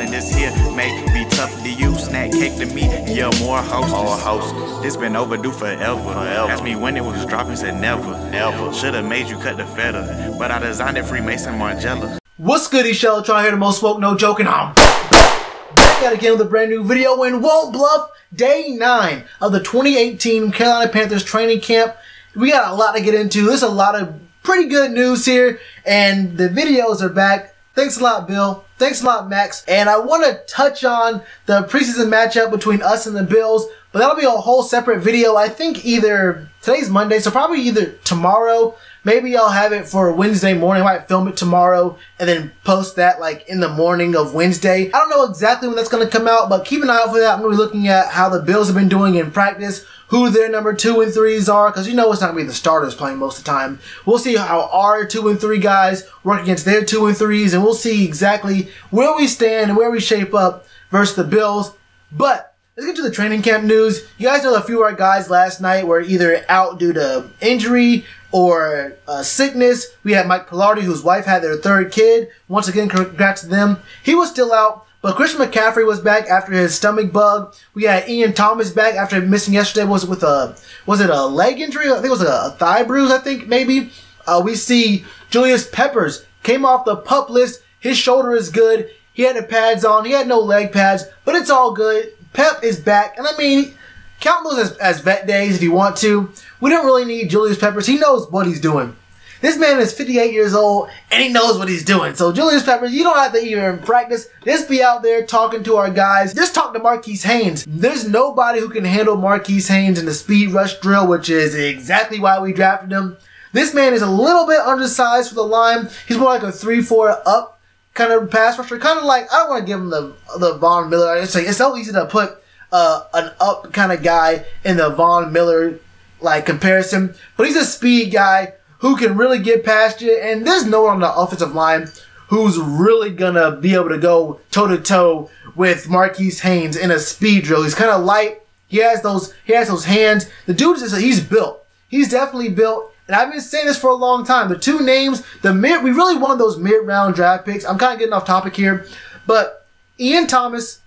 and this here may be tough to you. Snack cake to me, yeah, more hostess. This been overdue forever. Asked me when it was dropping, said never. Should've made you cut the feta, but I designed it Freemason Margiela. What's good, Shellitronnn here, the most spoke, no joking. I'm back at again with a brand new video and won't bluff. Day 9 of the 2018 Carolina Panthers training camp. We got a lot to get into. There's a lot of pretty good news here, and the videos are back. Thanks a lot, Bill. Thanks a lot, Max. And I want to touch on the preseason matchup between us and the Bills, but that'll be a whole separate video. I think either today's Monday, so probably either tomorrow. Maybe I'll have it for Wednesday morning. I might film it tomorrow and then post that like in the morning of Wednesday. I don't know exactly when that's going to come out, but keep an eye out for that. I'm going to be looking at how the Bills have been doing in practice, who their number 2 and 3s are, because you know it's not going to be the starters playing most of the time. We'll see how our 2 and 3 guys work against their 2 and 3s, and we'll see exactly where we stand and where we shape up versus the Bills. But let's get to the training camp news. You guys know a few of our guys last night were either out due to injury or sickness. We had Mike Pilardi, whose wife had their 3rd kid. Once again, congrats to them. He was still out, but Christian McCaffrey was back after his stomach bug. We had Ian Thomas back after missing yesterday. Was it a leg injury? I think it was a thigh bruise, I think, maybe. We see Julius Peppers came off the PUP list. His shoulder is good. He had the pads on. He had no leg pads, but it's all good. Pep is back, and I mean, count those as vet days if you want to. We don't really need Julius Peppers. He knows what he's doing. This man is 58 years old, and he knows what he's doing. So Julius Peppers, you don't have to even practice. Just be out there talking to our guys. Just talk to Marquise Haynes. There's nobody who can handle Marquise Haynes in the speed rush drill, which is exactly why we drafted him. This man is a little bit undersized for the line. He's more like a 3-4 up kind of pass rusher. Kind of like, I don't want to give him the Von Miller. It's so easy to put an up kind of guy in the Von Miller like comparison, but he's a speed guy who can really get past you, and there's no one on the offensive line who's really gonna be able to go toe to toe with Marquise Haynes in a speed drill. He's kind of light. He has those hands. The dude he's built. He's definitely built, and I've been saying this for a long time. The 2 names, we really wanted those mid-round draft picks. I'm kind of getting off topic here, but Ian Thomas,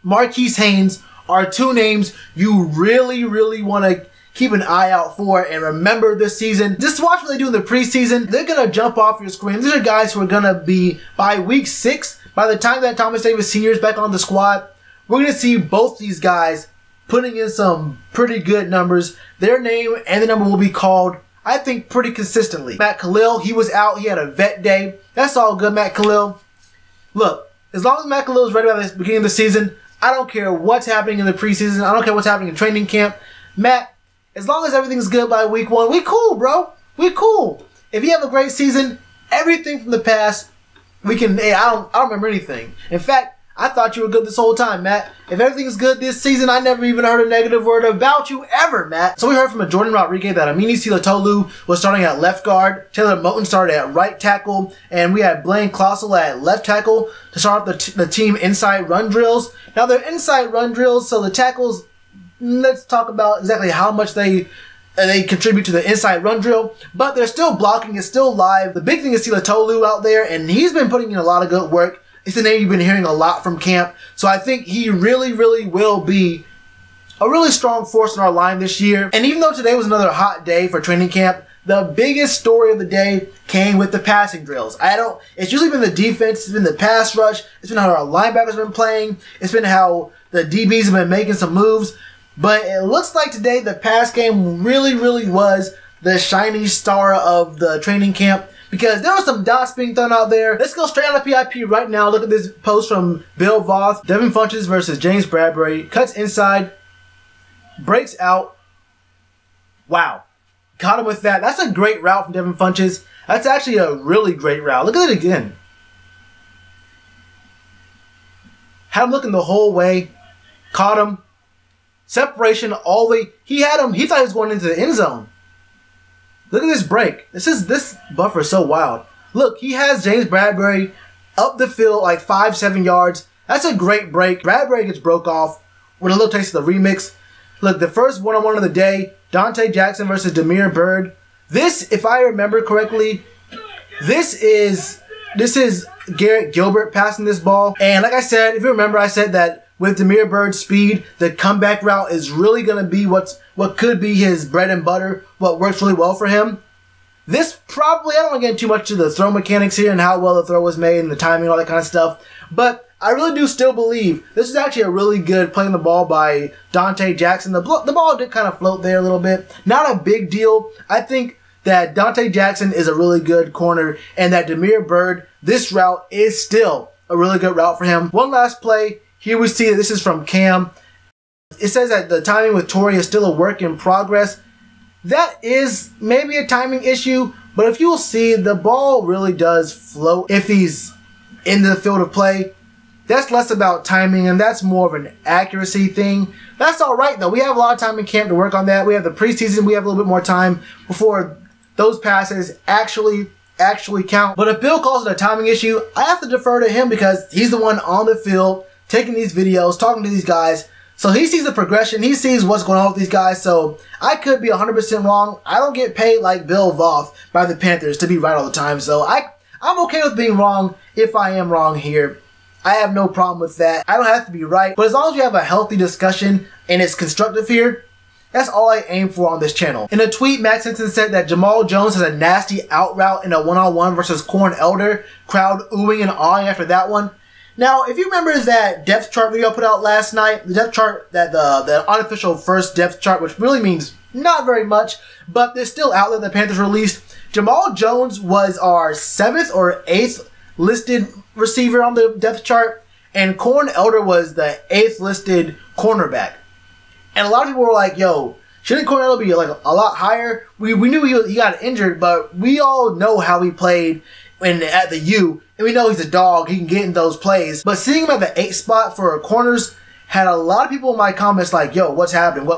Marquise Haynes are 2 names you really, really want to keep an eye out for and remember this season. Just watch what they do in the preseason. They're going to jump off your screen. These are guys who are going to be, by week 6, by the time that Thomas Davis Sr. is back on the squad, we're going to see both these guys putting in some pretty good numbers. Their name and the number will be called, I think, pretty consistently. Matt Khalil, he was out. He had a vet day. That's all good, Matt Khalil. Look, as long as Matt Khalil is ready by the beginning of the season, I don't care what's happening in the preseason. I don't care what's happening in training camp. Matt, as long as everything's good by week 1, we cool, bro. We cool. If you have a great season, everything from the past, we can. Hey, I don't remember anything. In fact, I thought you were good this whole time, Matt. If everything's good this season, I never even heard a negative word about you ever, Matt. So we heard from Jordan Rodriguez that Amini Silatolu was starting at left guard. Taylor Moton started at right tackle, and we had Blaine Clossel at left tackle to start off the team inside run drills. Now they're inside run drills, so the tackles. Let's talk about exactly how much they contribute to the inside run drill, but they're still blocking. It's still live. The big thing is Silatolu out there, and he's been putting in a lot of good work. It's the name you've been hearing a lot from camp, so I think he really, really will be a really strong force in our line this year. And even though today was another hot day for training camp, the biggest story of the day came with the passing drills. It's usually been the defense, it's been the pass rush, it's been how our linebackers have been playing, it's been how the DBs have been making some moves. But it looks like today the pass game really, really was the shining star of the training camp because there were some dots being thrown out there. Let's go straight on the PIP right now. Look at this post from Bill Voth. Devin Funchess versus James Bradbury. Cuts inside. Breaks out. Wow. Caught him with that. That's a great route from Devin Funchess. That's actually a really great route. Look at it again. Had him looking the whole way. Caught him. Separation all the way. He had him. He thought he was going into the end zone. Look at this break. This buffer is so wild. Look, he has James Bradbury up the field like 5-7 yards. That's a great break. Bradbury gets broke off with a little taste of the remix. Look, the first one-on-one of the day, Dante Jackson versus Demir Bird. This, if I remember correctly, this is This is Garrett Gilbert passing this ball. And like I said, if you remember, I said that with Damiere Byrd's speed, the comeback route is really going to be what could be his bread and butter, what works really well for him. This probably, I don't want to get too much to the throw mechanics here and how well the throw was made and the timing and all that kind of stuff, but I really do still believe this is actually a really good playing the ball by Donte Jackson. The ball did kind of float there a little bit. Not a big deal. I think that Donte Jackson is a really good corner and that Damiere Byrd, this route is still a really good route for him. One last play. Here we see that this is from Cam. It says that the timing with Torrey is still a work in progress. That is maybe a timing issue, but if you'll see, the ball really does float if he's in the field of play. That's less about timing, and that's more of an accuracy thing. That's all right, though. We have a lot of time in camp to work on that. We have the preseason. We have a little bit more time before those passes actually count. But if Bill calls it a timing issue, I have to defer to him because he's the one on the field taking these videos, talking to these guys. So he sees the progression. He sees what's going on with these guys. So I could be 100% wrong. I don't get paid like Bill Voth by the Panthers to be right all the time. So I'm okay with being wrong if I am wrong here. I have no problem with that. I don't have to be right. But as long as we have a healthy discussion and it's constructive here, that's all I aim for on this channel. In a tweet, Matt Simpson said that Jamal Jones has a nasty out route in a one-on-one versus Corn Elder. Crowd oohing and awing after that one. Now, if you remember that depth chart video I put out last night, the depth chart, that the unofficial first depth chart, which really means not very much, but they're still out there, the Panthers released. Jamal Jones was our 7th or 8th listed receiver on the depth chart, and Corn Elder was the 8th listed cornerback. And a lot of people were like, yo, shouldn't Corn Elder be like a lot higher? We knew he got injured, but we all know how he played at the U, and we know he's a dog. He can get in those plays. But seeing him at the 8th spot for corners had a lot of people in my comments like, yo, what's happening?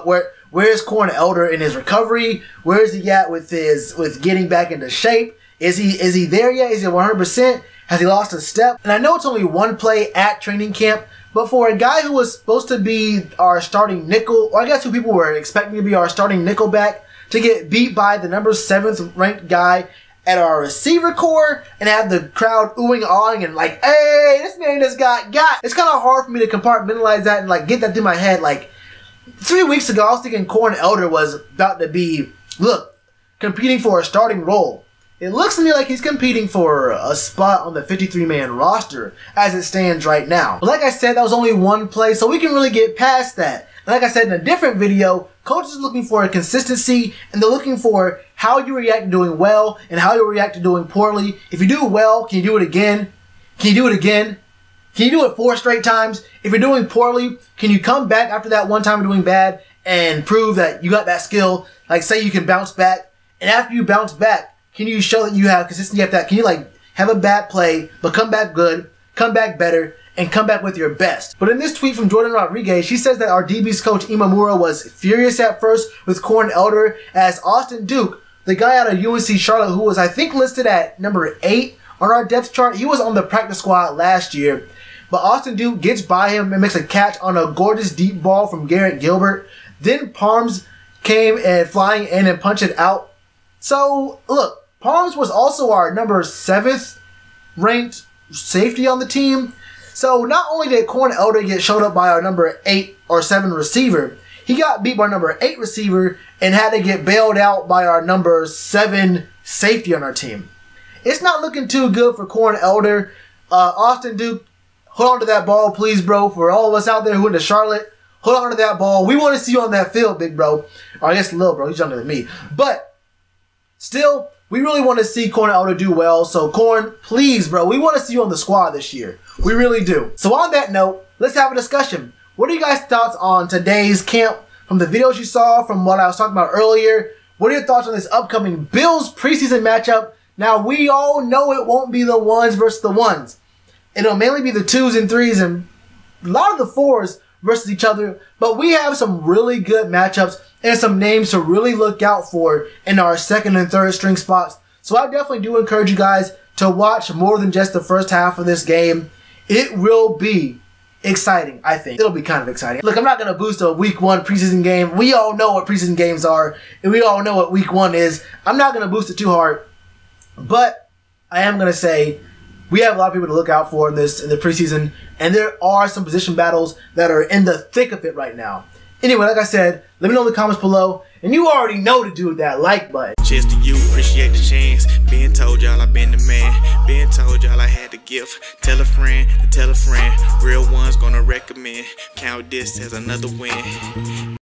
Where's Corn Elder in his recovery? Where is he at with getting back into shape? Is he there yet? Is he 100%? Has he lost a step? And I know it's only one play at training camp, but for a guy who was supposed to be our starting nickel, or I guess who people were expecting to be our starting nickel back, to get beat by the number 7th ranked guy at our receiver core and have the crowd oohing, awing, and like, hey, this man just got. It's kind of hard for me to compartmentalize that and like get that through my head. Like 3 weeks ago, I was thinking Corn Elder was about to be, competing for a starting role. It looks to me like he's competing for a spot on the 53-man roster as it stands right now. But like I said, that was only one play, so we can really get past that. And like I said in a different video, coaches are looking for a consistency, and they're looking for how you react to doing well and how you react to doing poorly. If you do well, can you do it again? Can you do it again? Can you do it 4 straight times? If you're doing poorly, can you come back after that one time doing bad and prove that you got that skill? Like say you can bounce back, and after you bounce back, can you show that you have consistency after that? Can you like have a bad play, but come back good, come back better, and come back with your best? But in this tweet from Jordan Rodriguez, she says that our DB's coach Imamura was furious at first with Corn Elder, as Austin Duke, the guy out of UNC Charlotte who was I think listed at number 8 on our depth chart, he was on the practice squad last year. But Austin Duke gets by him and makes a catch on a gorgeous deep ball from Garrett Gilbert. Then Parms came and flying in and punched it out. So look, Parms was also our number 7th ranked safety on the team. So not only did Corn Elder get showed up by our number 8 or 7 receiver, he got beat by our number 8 receiver and had to get bailed out by our number 7 safety on our team. It's not looking too good for Corn Elder. Austin Duke, hold on to that ball, please, bro. For all of us out there who went to Charlotte, hold on to that ball. We want to see you on that field, big bro. Or I guess little bro, he's younger than me. But still, we really want to see Corn Elder do well. So Corn, please, bro, we want to see you on the squad this year. We really do. So on that note, let's have a discussion. What are you guys' thoughts on today's camp? From the videos you saw, from what I was talking about earlier, what are your thoughts on this upcoming Bills preseason matchup? Now, we all know it won't be the ones versus the ones. It'll mainly be the 2s and 3s and a lot of the 4s versus each other. But we have some really good matchups and some names to really look out for in our 2nd and 3rd string spots. So I definitely do encourage you guys to watch more than just the first half of this game. It will be exciting, I think. It'll be kind of exciting. Look, I'm not going to boost a week 1 preseason game. We all know what preseason games are, and we all know what week 1 is. I'm not going to boost it too hard, but I am going to say we have a lot of people to look out for in the preseason, and there are some position battles that are in the thick of it right now. Anyway, like I said, let me know in the comments below, and you already know to do that like button. Cheers to you, appreciate the chance. Being told y'all I been the man. Being told y'all I had the gift. Tell a friend to tell a friend. Real ones gonna recommend. Count this as another win.